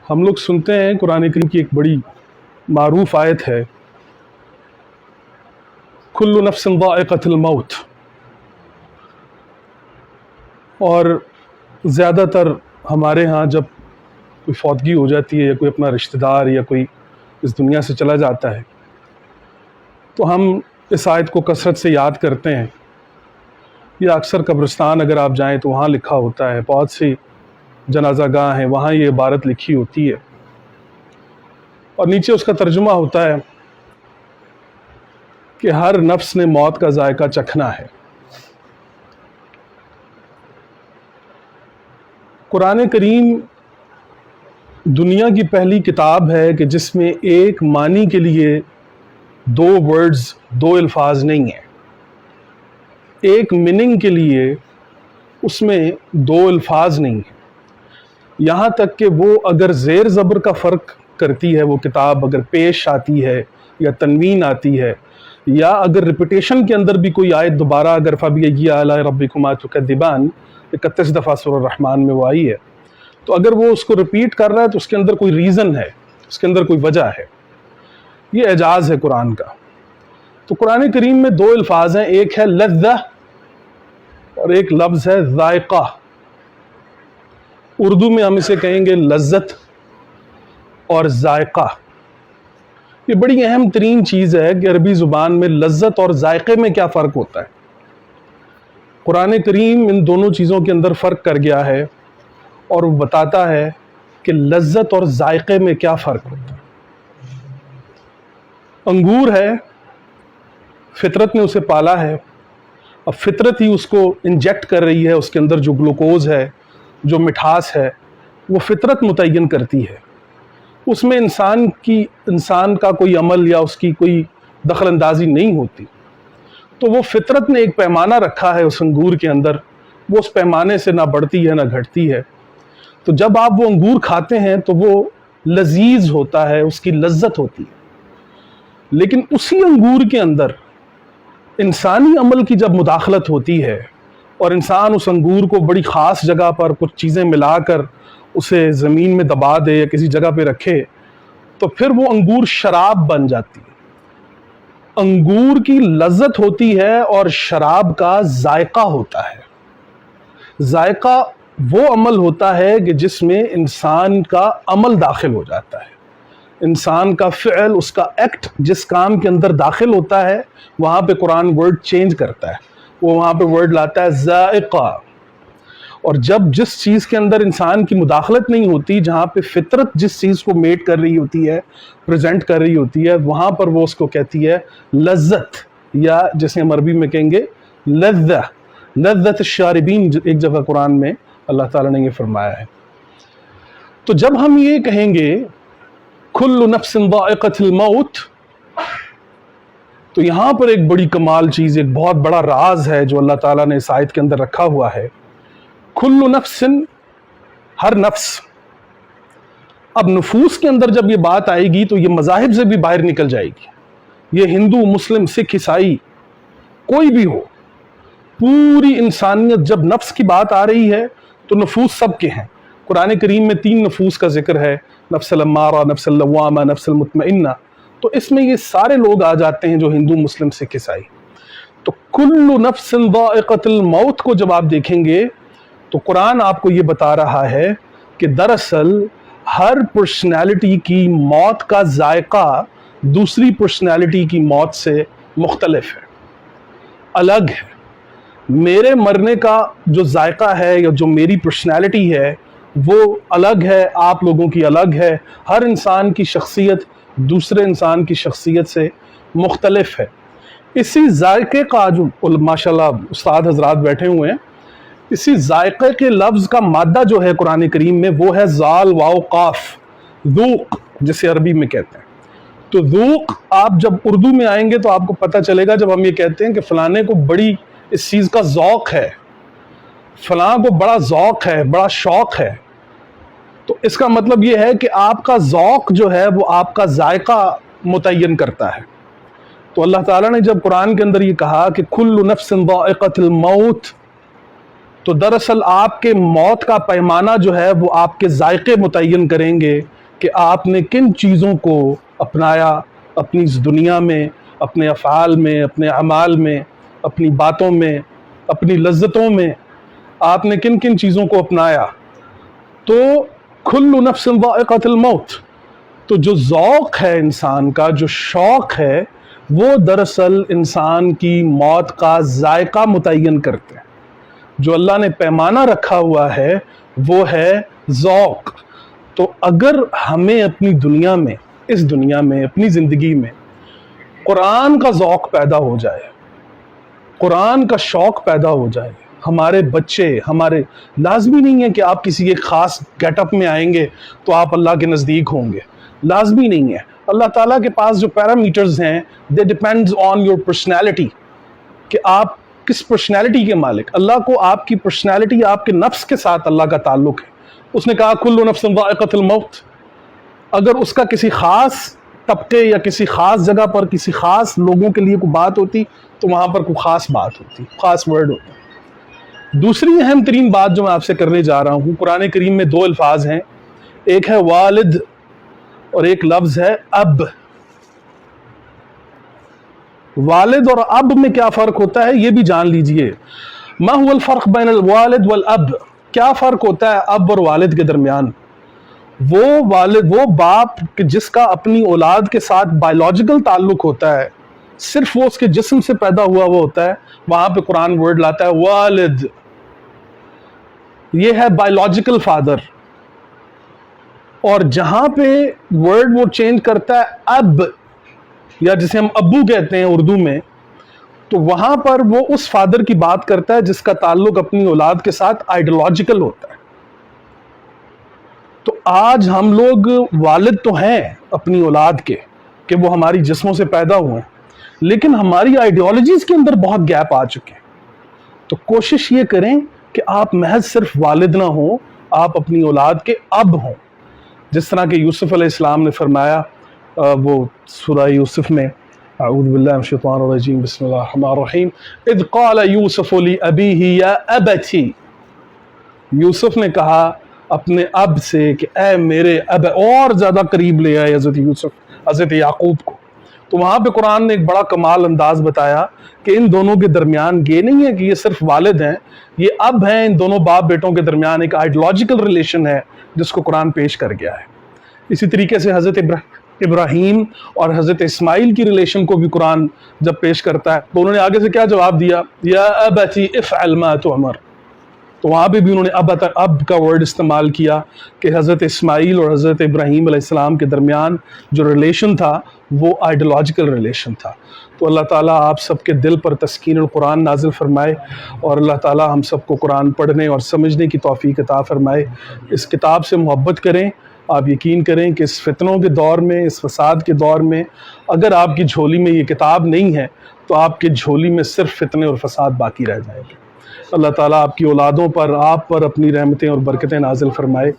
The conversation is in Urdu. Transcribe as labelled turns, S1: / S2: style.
S1: ہم لوگ سنتے ہیں قرآن کریم کی ایک بڑی معروف آیت ہے، کل نفس ذائقۃ الموت، اور زیادہ تر ہمارے ہاں جب کوئی فوتگی ہو جاتی ہے یا کوئی اپنا رشتہ دار یا کوئی اس دنیا سے چلا جاتا ہے تو ہم اس آیت کو کثرت سے یاد کرتے ہیں، یا اکثر قبرستان اگر آپ جائیں تو وہاں لکھا ہوتا ہے، بہت سی جنازہ گاہ ہیں وہاں یہ عبارت لکھی ہوتی ہے، اور نیچے اس کا ترجمہ ہوتا ہے کہ ہر نفس نے موت کا ذائقہ چکھنا ہے۔ قرآن کریم دنیا کی پہلی کتاب ہے کہ جس میں ایک معنی کے لیے دو ورڈز، دو الفاظ نہیں ہیں، ایک میننگ کے لیے اس میں دو الفاظ نہیں ہیں، یہاں تک کہ وہ اگر زیر زبر کا فرق کرتی ہے، وہ کتاب اگر پیش آتی ہے یا تنوین آتی ہے، یا اگر ریپیٹیشن کے اندر بھی کوئی آیت دوبارہ اگر فَبِأَيِّ آلَاءِ رَبِّكُمَا تُكَذِّبَانِ 31 دفعہ سورہ الرحمن میں وہ آئی ہے، تو اگر وہ اس کو ریپیٹ کر رہا ہے تو اس کے اندر کوئی ریزن ہے، اس کے اندر کوئی وجہ ہے، یہ اعجاز ہے قرآن کا۔ تو قرآن کریم میں دو الفاظ ہیں، ایک ہے لذہ اور ایک لفظ ہے ذائقہ۔ اردو میں ہم اسے کہیں گے لذت اور ذائقہ۔ یہ بڑی اہم ترین چیز ہے کہ عربی زبان میں لذت اور ذائقے میں کیا فرق ہوتا ہے۔ قرآن کریم ان دونوں چیزوں کے اندر فرق کر گیا ہے اور وہ بتاتا ہے کہ لذت اور ذائقے میں کیا فرق ہوتا ہے۔ انگور ہے، فطرت نے اسے پالا ہے، اب فطرت ہی اس کو انجیکٹ کر رہی ہے، اس کے اندر جو گلوکوز ہے، جو مٹھاس ہے، وہ فطرت متعین کرتی ہے، اس میں انسان کا کوئی عمل یا اس کی کوئی دخل اندازی نہیں ہوتی، تو وہ فطرت نے ایک پیمانہ رکھا ہے اس انگور کے اندر، وہ اس پیمانے سے نہ بڑھتی ہے نہ گھٹتی ہے، تو جب آپ وہ انگور کھاتے ہیں تو وہ لذیذ ہوتا ہے، اس کی لذت ہوتی ہے، لیکن اسی انگور کے اندر انسانی عمل کی جب مداخلت ہوتی ہے اور انسان اس انگور کو بڑی خاص جگہ پر کچھ چیزیں ملا کر اسے زمین میں دبا دے یا کسی جگہ پہ رکھے تو پھر وہ انگور شراب بن جاتی ہے۔ انگور کی لذت ہوتی ہے اور شراب کا ذائقہ ہوتا ہے۔ ذائقہ وہ عمل ہوتا ہے کہ جس میں انسان کا عمل داخل ہو جاتا ہے، انسان کا فعل، اس کا ایکٹ جس کام کے اندر داخل ہوتا ہے، وہاں پہ قرآن ورڈ چینج کرتا ہے، وہ وہاں پہ ورڈ لاتا ہے ذائقہ۔ اور جب جس چیز کے اندر انسان کی مداخلت نہیں ہوتی، جہاں پہ فطرت جس چیز کو میٹ کر رہی ہوتی ہے، پریزنٹ کر رہی ہوتی ہے، وہاں پر وہ اس کو کہتی ہے لذت، یا جسے ہم عربی میں کہیں گے لذہ، لذت الشاربین، ایک جگہ قرآن میں اللہ تعالیٰ نے یہ فرمایا ہے۔ تو جب ہم یہ کہیں گے کل نفس ذائقۃ الموت، تو یہاں پر ایک بڑی کمال چیز، ایک بہت بڑا راز ہے جو اللہ تعالیٰ نے اس آیت کے اندر رکھا ہوا ہے۔ کل نفس، ہر نفس۔ اب نفوس کے اندر جب یہ بات آئے گی تو یہ مذاہب سے بھی باہر نکل جائے گی، یہ ہندو، مسلم، سکھ، عیسائی کوئی بھی ہو، پوری انسانیت جب نفس کی بات آ رہی ہے تو نفوس سب کے ہیں۔ قرآن کریم میں 3 نفوس کا ذکر ہے، نفس الامارہ، نفس اللوامہ، نفس المطمئنہ، تو اس میں یہ سارے لوگ آ جاتے ہیں جو ہندو، مسلم، سکھ، عیسائی۔ تو کل نفس ذائقۃ الموت کو جب آپ دیکھیں گے تو قرآن آپ کو یہ بتا رہا ہے کہ دراصل ہر پرسنالٹی کی موت کا ذائقہ دوسری پرسنالٹی کی موت سے مختلف ہے، الگ ہے۔ میرے مرنے کا جو ذائقہ ہے یا جو میری پرسنالٹی ہے وہ الگ ہے، آپ لوگوں کی الگ ہے، ہر انسان کی شخصیت دوسرے انسان کی شخصیت سے مختلف ہے۔ اسی ذائقے کا جو ماشاءاللہ استاد حضرات بیٹھے ہوئے ہیں، اسی ذائقے کے لفظ کا مادہ جو ہے قرآن کریم میں وہ ہے ذال واو قاف، ذوق جسے عربی میں کہتے ہیں۔ تو ذوق آپ جب اردو میں آئیں گے تو آپ کو پتہ چلے گا، جب ہم یہ کہتے ہیں کہ فلانے کو بڑی اس چیز کا ذوق ہے، فلاں کو بڑا ذوق ہے، بڑا شوق ہے، تو اس کا مطلب یہ ہے کہ آپ کا ذوق جو ہے وہ آپ کا ذائقہ متعین کرتا ہے۔ تو اللہ تعالیٰ نے جب قرآن کے اندر یہ کہا کہ کل نفس ذائقۃ الموت، تو دراصل آپ کے موت کا پیمانہ جو ہے وہ آپ کے ذائقے متعین کریں گے کہ آپ نے کن چیزوں کو اپنایا اپنی اس دنیا میں، اپنے افعال میں، اپنے اعمال میں، اپنی باتوں میں، اپنی لذتوں میں، آپ نے کن کن چیزوں کو اپنایا۔ تو کل نفس ذائقۃ الموت، تو جو ذوق ہے انسان کا، جو شوق ہے، وہ دراصل انسان کی موت کا ذائقہ متعین کرتے ہیں۔ جو اللہ نے پیمانہ رکھا ہوا ہے وہ ہے ذوق۔ تو اگر ہمیں اپنی دنیا میں، اس دنیا میں، اپنی زندگی میں قرآن کا ذوق پیدا ہو جائے، قرآن کا شوق پیدا ہو جائے، ہمارے بچے، ہمارے لازمی نہیں ہے کہ آپ کسی ایک خاص گیٹ اپ میں آئیں گے تو آپ اللہ کے نزدیک ہوں گے، لازمی نہیں ہے۔ اللہ تعالیٰ کے پاس جو پیرامیٹرز ہیں they depends on your personality، کہ آپ کس پرسنالٹی کے مالک۔ اللہ کو آپ کی پرسنالٹی، آپ کے نفس کے ساتھ اللہ کا تعلق ہے۔ اس نے کہا کل نفس ذائقۃ الموت۔ اگر اس کا کسی خاص طبقے یا کسی خاص جگہ پر کسی خاص لوگوں کے لیے کوئی بات ہوتی تو وہاں پر کوئی خاص بات ہوتی، خاص ورڈ ہوتا۔ دوسری اہم ترین بات جو میں آپ سے کرنے جا رہا ہوں، قرآن کریم میں 2 الفاظ ہیں، ایک ہے والد اور ایک لفظ ہے اب۔ والد اور اب میں کیا فرق ہوتا ہے یہ بھی جان لیجئے۔ ما هو الفرق بین الوالد والاب، کیا فرق ہوتا ہے اب اور والد کے درمیان؟ وہ والد، وہ باپ جس کا اپنی اولاد کے ساتھ بایولوجیکل تعلق ہوتا ہے، صرف وہ اس کے جسم سے پیدا ہوا وہ ہوتا ہے، وہاں پہ قرآن ورڈ لاتا ہے والد، یہ ہے بایولوجیکل فادر۔ اور جہاں پہ ورڈ وہ چینج کرتا ہے اب، یا جسے ہم ابو کہتے ہیں اردو میں، تو وہاں پر وہ اس فادر کی بات کرتا ہے جس کا تعلق اپنی اولاد کے ساتھ آئیڈیولوجیکل ہوتا ہے۔ تو آج ہم لوگ والد تو ہیں اپنی اولاد کے کہ وہ ہماری جسموں سے پیدا ہوئے ہیں، لیکن ہماری آئیڈیالوجیز کے اندر بہت گیپ آ چکے ہیں۔ تو کوشش یہ کریں کہ آپ محض صرف والد نہ ہوں، آپ اپنی اولاد کے اب ہوں، جس طرح کہ یوسف علیہ السلام نے فرمایا وہ سورہ یوسف میں، اعوذ باللہ من الشیطان الرجیم، بسم اللہ الرحمن الرحیم، اذ قال یوسف لأبیہ یا ابتی، یوسف نے کہا اپنے اب سے کہ اے میرے اب، اور زیادہ قریب لے آئے حضرت یوسف حضرت یعقوب کو۔ تو وہاں پہ قرآن نے ایک بڑا کمال انداز بتایا کہ ان دونوں کے درمیان یہ نہیں ہے کہ یہ صرف والد ہیں، یہ اب ہیں، ان دونوں باپ بیٹوں کے درمیان ایک آئیڈیولوجیکل ریلیشن ہے جس کو قرآن پیش کر گیا ہے۔ اسی طریقے سے حضرت ابراہیم اور حضرت اسماعیل کی ریلیشن کو بھی قرآن جب پیش کرتا ہے تو انہوں نے آگے سے کیا جواب دیا؟ یا ابتی افعل ما تؤمر۔ تو وہاں پہ بھی انہوں نے اب کا ورڈ استعمال کیا کہ حضرت اسماعیل اور حضرت ابراہیم علیہ السلام کے درمیان جو ریلیشن تھا وہ آئیڈیولوجیکل ریلیشن تھا۔ تو اللہ تعالیٰ آپ سب کے دل پر تسکین القرآن نازل فرمائے، اور اللہ تعالیٰ ہم سب کو قرآن پڑھنے اور سمجھنے کی توفیق عطا فرمائے۔ اس کتاب سے محبت کریں۔ آپ یقین کریں کہ اس فتنوں کے دور میں، اس فساد کے دور میں، اگر آپ کی جھولی میں یہ کتاب نہیں ہے تو آپ کی جھولی میں صرف فتنے اور فساد باقی رہ جائیں گے۔ اللہ تعالیٰ آپ کی اولادوں پر، آپ پر اپنی رحمتیں اور برکتیں نازل فرمائے۔